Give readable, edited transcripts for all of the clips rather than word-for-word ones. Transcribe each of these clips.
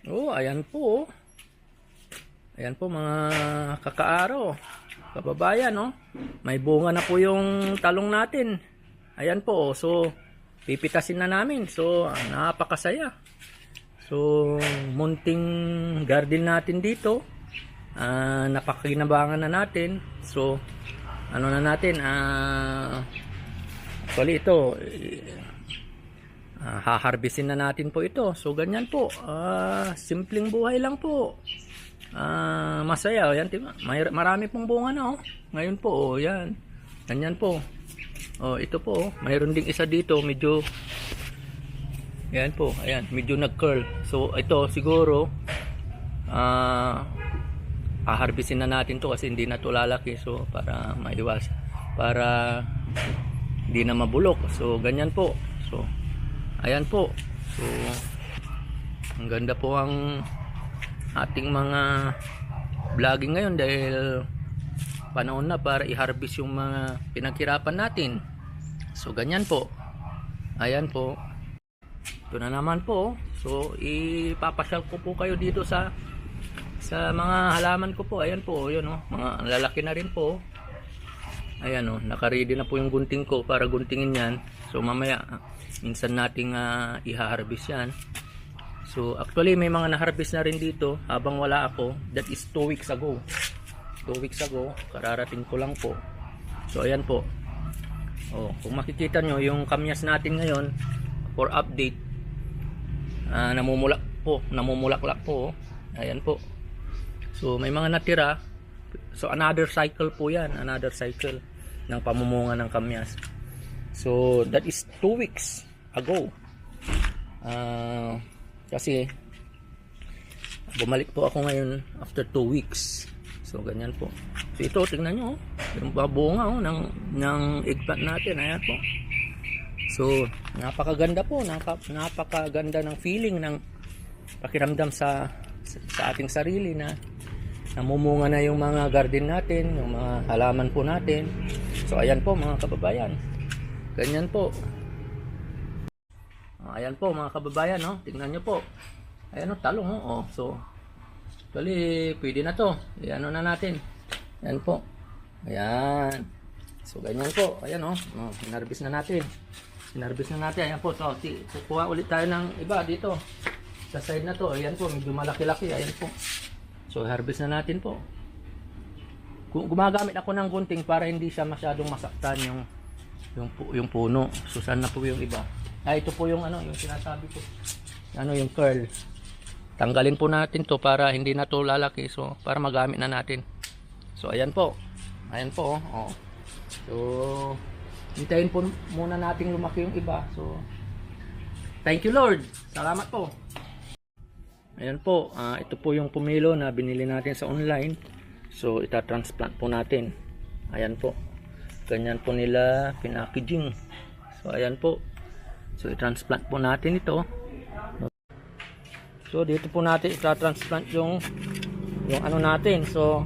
Oh, ayan po. Ayan po mga kakaaro. Kababayan, no? May bunga na po yung talong natin. Ayan po. So, pipitasin na namin. So, napakasaya. So, munting garden natin dito. Napakinabangan na natin. So, ano na natin? Actually, ito, haharbisin na natin po ito. So ganyan po, simpleng buhay lang po. Masaya, yan, diba? Marami pong bunga na, oh. Ngayon po, oh, yan. Ganyan po. Oh, ito po, oh. Mayroon ding isa dito, medyo yan po, ayan, medyo nag-curl. So ito siguro haharbisin na natin to kasi hindi na to lalaki. So para maiwas, para hindi na mabulok. So ganyan po. So ayan po. So ang ganda po ang ating mga vlogging ngayon dahil panahon na para i-harvest yung mga pinaghirapan natin. So ganyan po. Ayan po. Ito na naman po. So ipapasyal ko po kayo dito sa mga halaman ko po. Ayan po, yun, oh. Mga lalaki na rin po. Ayan, oh, naka-ready na po yung gunting ko para guntingin yan. So mamaya minsan nating i-harvest yan. So actually may mga na-harvest na rin dito habang wala ako. That is 2 weeks ago. 2 weeks ago, kararating ko lang po. So ayan po. Oh, kung makikita nyo yung kamyas natin ngayon for update, namumulaklak po. Ayan po. So may mga natira. So another cycle po yan, another cycle ng pamumunga ng kamyas. So that is 2 weeks ago. Kasi bumalik po ako ngayon after 2 weeks. So ganyan po. So ito, tingnan nyo, yung babunga ng eggplant natin. Ayan po. So napakaganda po, napakaganda ng feeling, ng pakiramdam sa ating sarili na namumunga na yung mga garden natin, yung mga halaman po natin. So ayan po mga kababayan, ganyan po. Ayan po mga kababayan, no? Tingnan nyo po. Ayan o, talong, oh. So actually pwede na to, ano na natin. Ayan po, ayan. So ganyan po, ayan o, hinarbis na natin. Ayan po. So kukuha ulit tayo ng iba dito sa side na to. Ayan po, medyo malaki-laki. Ayan po. So harvest na natin po. Gumagamit ako ng gunting para hindi siya masyadong masaktan yung puno. So saan na po yung iba? Ito po yung yung sinasabi ko. Yung curl. Tanggalin po natin to para hindi na to lalaki. So para magamit na natin. So ayan po. Ayan po, oh. So hintayin po muna nating lumaki yung iba. So thank you Lord. Salamat po. Ayan po, ito po yung pumilo na binili natin sa online. So itatransplant po natin. Ayan po. Ganyan po nila pinackaging. So ayan po. So i-transplant po natin ito. So dito po natin itatransplant yung ano natin. So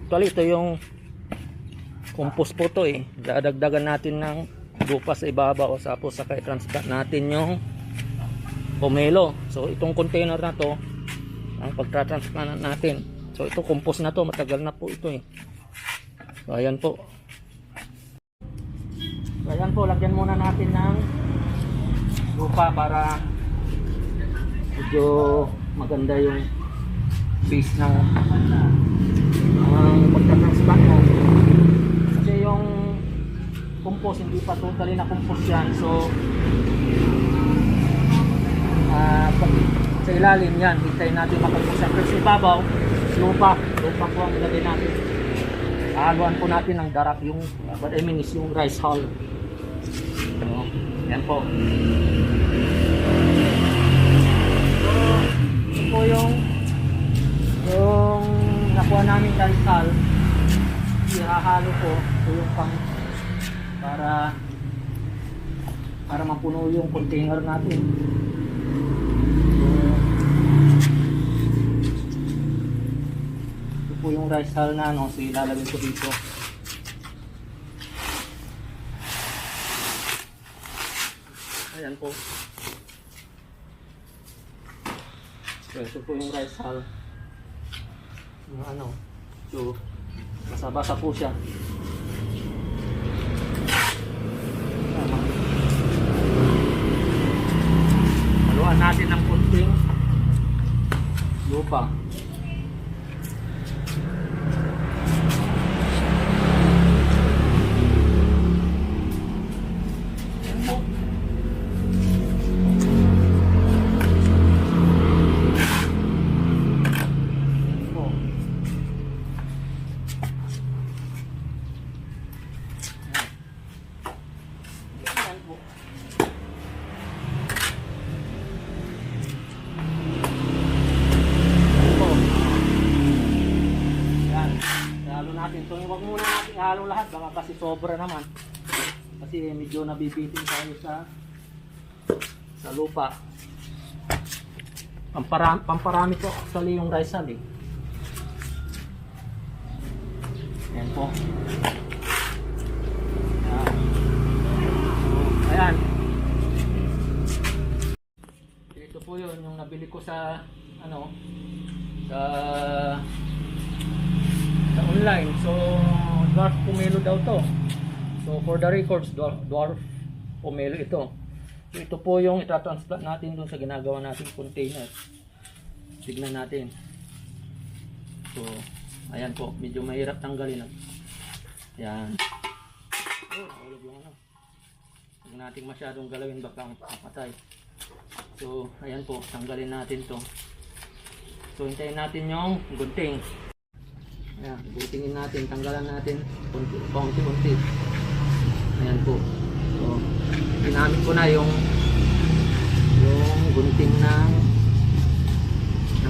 actually ito yung compost po to eh. Dadagdagan natin ng lupa sa ibabaw. Tapos saka i-transplant natin yung pomelo. So itong container na to ang pagtra-transplant natin. So ito compost na to, matagal na po ito eh. So ayan po. So ayan po, lagyan muna natin ng lupa para medyo maganda yung base ng pagtra-transplant mo. Kasi yung compost hindi pa totally na compost yan. So sa ilalim yan, hintayin natin makampos yan. Pero sa ibabaw, lupa po ang ilagay natin. Haluan po natin ng darap, yung what I mean is yung rice hull. So, yan po. So ito po yung nakuha namin rice hull. Ihahalo po ito yung para mapuno yung container natin. Po yung rice hull na so ilalagay ko dito. Ayan po. So, ito po yung rice hull. Yung ano, so, basa-basa po siya. Haluan natin ng kunting lupa. So, huwag muna natin ihalo lahat, baka kasi sobra naman. Kasi medyo nabibitin tayo sa lupa. Pamparami ko actually yung rice hull eh. Ayan po. Ayan. Ito po yun, yung nabili ko sa ano, sa online. So, dwarf pomelo daw to. So, for the records, dwarf pomelo ito. So, ito po yung itatransplant natin dun sa ginagawa natin container. Tignan natin. So, ayan po. Medyo mahirap tanggalin. Ayan. Oh, ulog lang ano. Huwag natin masyadong galawin, baka mapatay. So, ayan po. Tanggalin natin to. So, hintayin natin yung gunting. Ayan, butingin natin, tanggalan natin paunti-unti. Ayan po. So, ginamit ko na yung gunting ng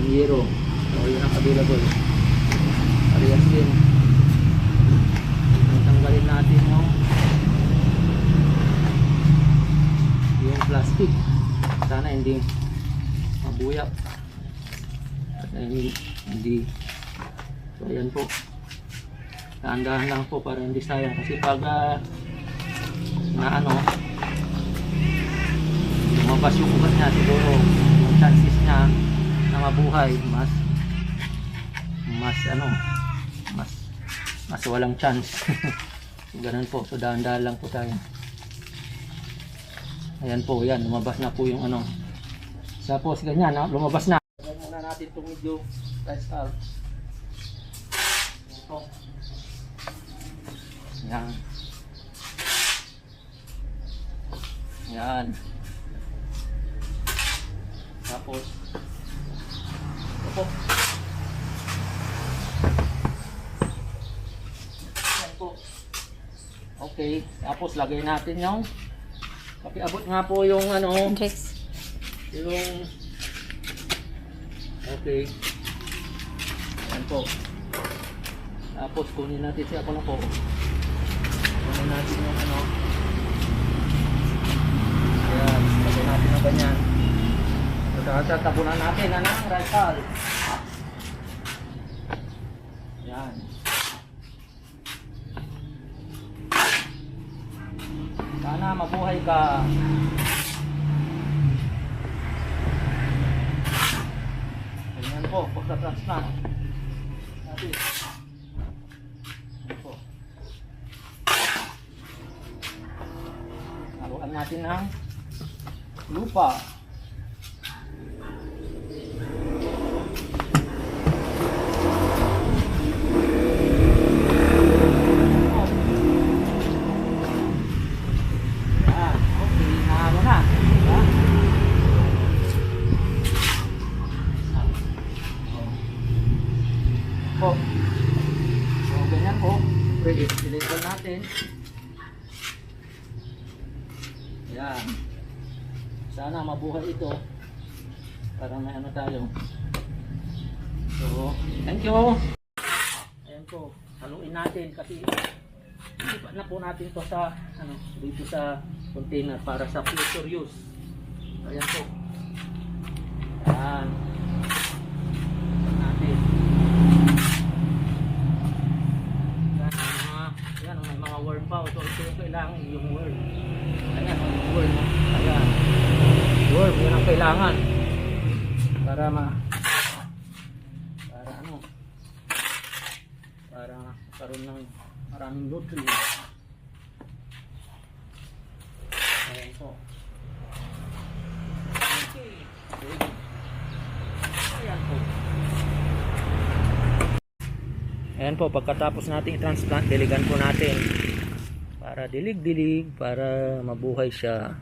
yero. So, yun ang available. Parehas din. Tanggalin natin yung plastic. Sana hindi mabuyap. At hindi. So, ayan po. Dahan-dahan lang po para hindi sayang. Kasi pag lumabas yung ugat niya, siguro yung chances niya na mabuhay mas walang chance. So, ganun po. So, dahan-dahan lang po tayo. Ayan po, yan. Lumabas na po yung ano. Tapos, ganyan, lumabas na. Ayan muna natin itong medyo rice hull. Ito. Yan. Yan. Tapos ito po. Yan po. Okay. Tapos lagay natin yung pakiabot nga po yung ano. Yung okay. Yan po. Tapos kunin natin siya po na po. Kunin natin yung ano. Ayan, lagay natin na ganyan. So, tabunan natin na ng rice hull. Ayan. Sana mabuhay ka. Ganyan po, pagka-transplant natin. Haluan natin ng lupa. Yan, okay, nahalo na. Diba? Po. So, ganyan po. Pwede, silipin natin. Yan. Sana mabuhay ito para may ano tayo. So, thank you. Ayan po, haluin natin kasi iba na po natin to sa ano, dito sa container para sa future use. Ayan po. Yan. Ayan natin. Yan, may mga worm pa. So, ito yung kailangan yung worm. Ayan, yung worm. Ayan. Worm, yun ang kailangan. para para karoon ng maraming nutrients. Ayan po. Okay. Ayan po. Ayan po, pagkatapos natin i-transplant, diligan po natin para dilig-dilig, para mabuhay siya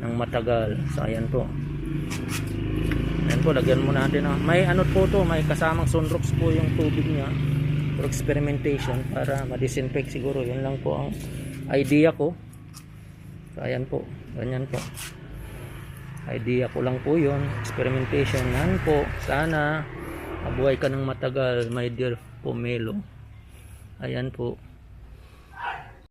ng matagal. So ayan po. Ayan po, lagyan mo natin. May ano po to, may kasamang sunrox po yung tubig niya for experimentation para ma-disinfect siguro. Yun lang po ang idea ko. So ayan po, ganyan po. Idea ko lang po yun, experimentation. Yan po, sana mabuhay ka ng matagal, my dear Pomelo. Ayan po.